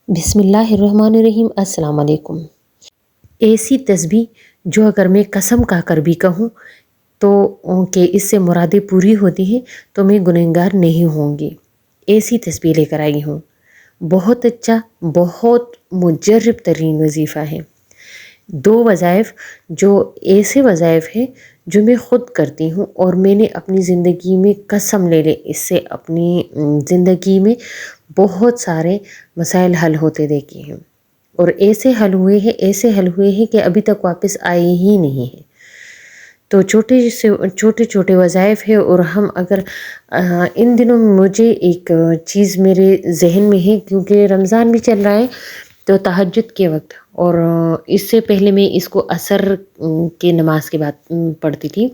बिस्मिल्लाहिर्रहमानिर्रहीम। अस्सलाम वालेकुम। ऐसी तस्बीह जो अगर मैं कसम खा कर भी कहूँ तो कि इससे मुरादें पूरी होती हैं तो मैं गुनहगार नहीं होंगी। ऐसी तस्बीह लेकर आई हूँ। बहुत अच्छा, बहुत मुजर्रब तरीन वजीफ़ा है। 2 वज़ाइफ जो ऐसे वज़ाइफ हैं जो मैं ख़ुद करती हूँ और मैंने अपनी ज़िंदगी में कसम ले ले इससे अपनी ज़िंदगी में बहुत सारे मसाइल हल होते देखे हैं और ऐसे हल हुए हैं कि अभी तक वापस आए ही नहीं हैं। तो छोटे छोटे वज़ाइफ है और हम अगर इन दिनों मुझे एक चीज़ मेरे ज़हन में है क्योंकि रमज़ान भी चल रहा है तो तहज्जुद के वक्त और इससे पहले मैं इसको असर की नमाज के बाद पढ़ती थी।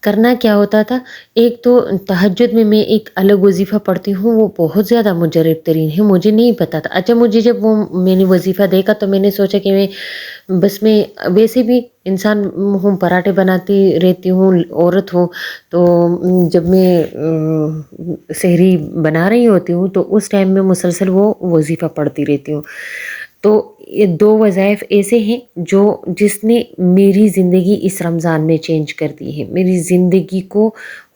करना क्या होता था, एक तो तहज्जुद में मैं एक अलग वजीफ़ा पढ़ती हूँ, वो बहुत ज़्यादा मुजर्रब तरीन है, मुझे नहीं पता था। अच्छा, मुझे जब वो मैंने वजीफ़ा देखा तो मैंने सोचा कि मैं वैसे भी इंसान हूँ, पराठे बनाती रहती हूँ, औरत हूँ, तो जब मैं सहरी बना रही होती हूँ तो उस टाइम में मुसलसल वो वजीफ़ा पढ़ती रहती हूँ। तो ये 2 वज़ाइफ ऐसे हैं जो जिसने मेरी ज़िंदगी इस रमज़ान में चेंज कर दी है। मेरी ज़िंदगी को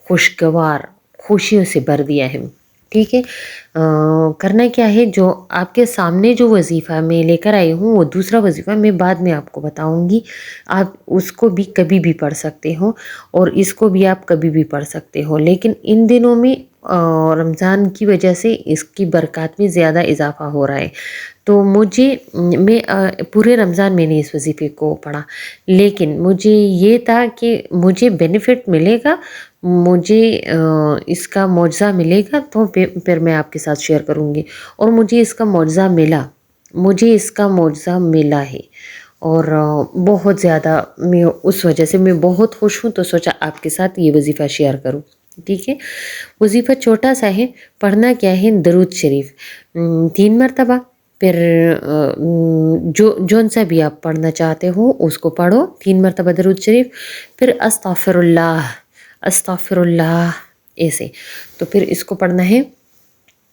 खुशगवार, खुशियों से भर दिया है। ठीक है? करना क्या है, जो आपके सामने जो वज़ीफ़ा मैं लेकर आई हूँ वो दूसरा वज़ीफ़ा मैं बाद में आपको बताऊँगी। आप उसको भी कभी भी पढ़ सकते हो और इसको भी आप कभी भी पढ़ सकते हो। लेकिन इन दिनों में रमज़ान की वजह से इसकी बरक़ात में ज़्यादा इज़ाफ़ा हो रहा है। तो पूरे रमज़ान मैंने इस वज़ीफ़े को पढ़ा, लेकिन मुझे ये था कि मुझे बेनिफ़िट मिलेगा, मुझे इसका मुआवज़ा मिलेगा तो फिर मैं आपके साथ शेयर करूँगी और मुझे इसका मुआवज़ा मिला है और बहुत ज़्यादा मैं उस वजह से मैं बहुत खुश हूँ, तो सोचा आपके साथ ये वज़ीफ़ा शेयर करूँ। ठीक है? वज़ीफ़ा छोटा-सा है, पढ़ना क्या है, दरूद शरीफ 3 मरतबा, फिर जौन-सा भी आप पढ़ना चाहते हो उसको पढ़ो 3 मरतबा दरूद शरीफ, फिर अस्तग़फ़िरुल्लाह, अस्तग़फ़िरुल्लाह ऐसे। तो फिर इसको पढ़ना है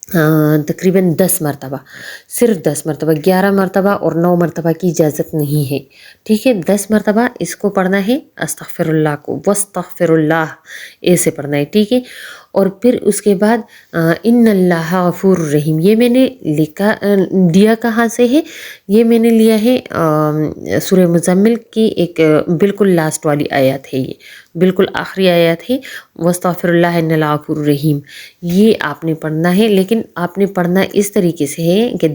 तकरीबन 10 मरतबा, सिर्फ 10 मरतबा, 11 मरतबा और 9 मरतबा की इजाज़त नहीं है। ठीक है? 10 मरतबा इसको पढ़ना है, अस्तग़फ़िरुल्लाह को, वस्तग़फ़िरुल्लाह ऐसे पढ़ना है। ठीक है? और फिर उसके बाद इन्नल्लाह गफ़ूरुर रहीम, ये मैंने दिया कहाँ से है, ये मैंने लिया है सूरह मुज़म्मिल की एक बिल्कुल लास्ट वाली आयत है, ये बिल्कुल आखिरी आयत है, वस्तग़फ़िरुल्लाह इन्नल्लाह गफ़ूरुर रहीम। ये आपने पढ़ना है, लेकिन आपने पढ़ना इस तरीके से है कि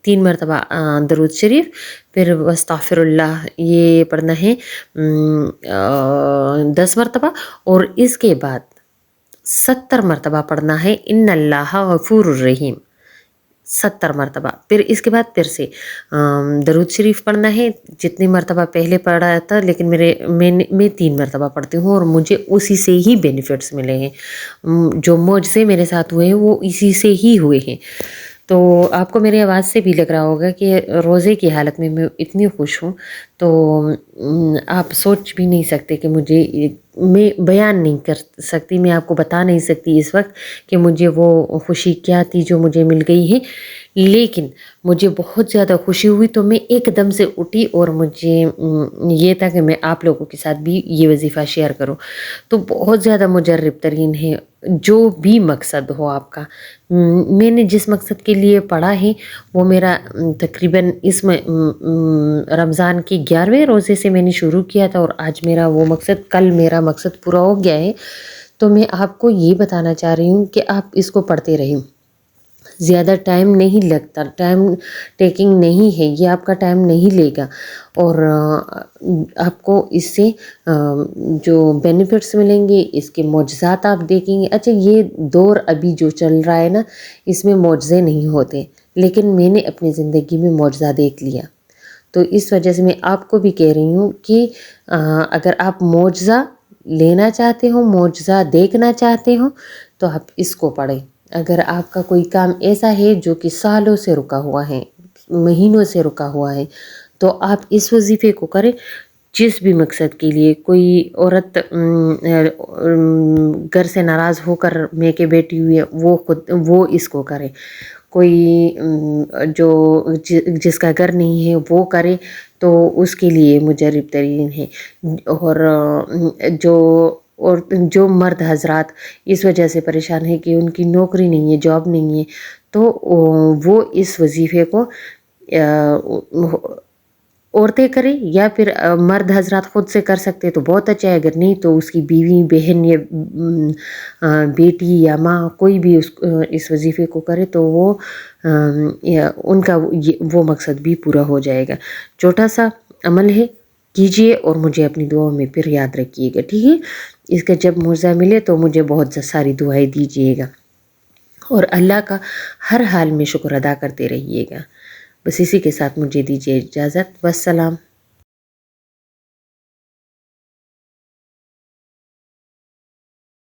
3 मरतबा दरूद शरीफ, फिर वस्तग़फ़िरुल्लाह ये पढ़ना है 10 मरतबा और इसके बाद 70 मरतबा पढ़ना है इन्नल्लाह गफ़ूरुर रहीम, 70 मरतबा। फिर इसके बाद फिर से दरूद शरीफ पढ़ना है, जितनी मरतबा पहले पढ़ा था, लेकिन मैं 3 मरतबा पढ़ती हूँ और मुझे उसी से ही बेनिफिट्स मिले हैं। जो मुझसे मेरे साथ हुए हैं वो इसी से ही हुए हैं। तो आपको मेरी आवाज़ से भी लग रहा होगा कि रोज़े की हालत में मैं इतनी खुश हूँ, तो आप सोच भी नहीं सकते कि मैं बयान नहीं कर सकती, मैं आपको बता नहीं सकती इस वक्त कि मुझे वो खुशी क्या थी जो मुझे मिल गई है। लेकिन मुझे बहुत ज़्यादा खुशी हुई तो मैं एकदम से उठी और मुझे ये था कि मैं आप लोगों के साथ भी ये वज़ीफ़ा शेयर करूं। तो बहुत ज़्यादा मुजर्रब तरीन है, जो भी मकसद हो आपका। मैंने जिस मकसद के लिए पढ़ा है वो मेरा तकरीबन रमज़ान के 11वें रोज़े से मैंने शुरू किया था और आज कल मेरा मकसद पूरा हो गया है। तो मैं आपको ये बताना चाह रही हूँ कि आप इसको पढ़ते रहें। ज़्यादा टाइम नहीं लगता, टाइम टेकिंग नहीं है, ये आपका टाइम नहीं लेगा और आपको इससे जो बेनिफिट्स मिलेंगे, इसके मौजज़ात आप देखेंगे। अच्छा, ये दौर अभी जो चल रहा है ना, इसमें मौजज़े नहीं होते, लेकिन मैंने अपनी ज़िंदगी में मौजज़ा देख लिया। तो इस वजह से मैं आपको भी कह रही हूँ कि अगर आप मौजज़ा लेना चाहते हो, मौजज़ा देखना चाहते हो, तो आप इसको पढ़ें। अगर आपका कोई काम ऐसा है जो कि सालों से रुका हुआ है, महीनों से रुका हुआ है, तो आप इस वजीफ़े को करें। जिस भी मकसद के लिए कोई औरत घर से नाराज़ होकर मैके बैठी हुई है, वो इसको करे। کوئی جس کا گھر نہیں ہے وہ کرے تو اس کے لیے مجرب ترین ہے. اور جو مرد حضرات اس وجہ سے پریشان ہے کہ ان کی نوکری نہیں ہے، جاب نہیں ہے، تو وہ اس وظیفے کو عورتیں کریں، یا پھر مرد حضرات خود سے کر سکتے تو بہت اچھا ہے، اگر نہیں تو اس کی بیوی، بہن یا بیٹی یا ماں کوئی بھی اس وظیفے کو کرے تو وہ ان کا وہ مقصد بھی پورا ہو جائے گا. چھوٹا سا عمل ہے، کیجئے اور مجھے اپنی دعاؤں میں پھر یاد رکھیے گا، ٹھیک ہے؟ اس کا جب موضوع ملے تو مجھے بہت ساری دعائیں دیجیے گا اور اللہ کا ہر حال میں شکر ادا کرتے رہیے گا. بس اسی کے ساتھ مجھے دیجیے اجازت. والسلام.